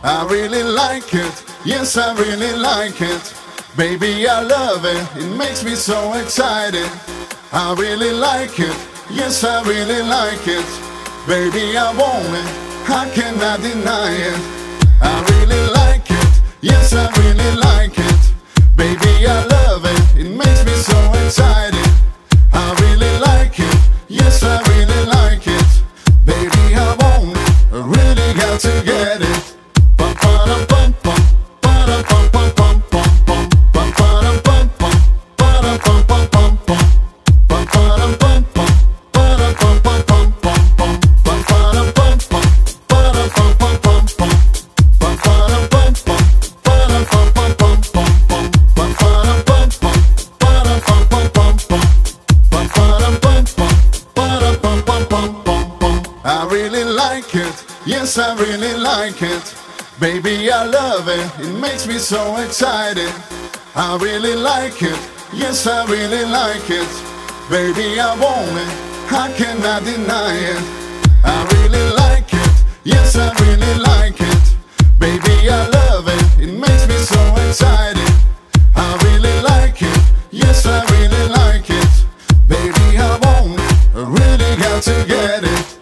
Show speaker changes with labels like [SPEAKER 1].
[SPEAKER 1] I really like it, yes I really like it. Baby I love it, it makes me so excited. I really like it, yes I really like it. Baby I want it, I cannot deny it. I really like it, yes I really like it. Baby I love it, it makes me so excited. I really like it, yes I really like it. Baby I want it, I really got to get it. I really like it, yes I really like it. Baby I love it, it makes me so excited. I really like it, yes I really like it. Baby I want it, I cannot deny it. I really like it, yes I really like it. Baby I love it, it makes me so excited. I really like it, yes I really like it. Baby I want it, I really got to get it.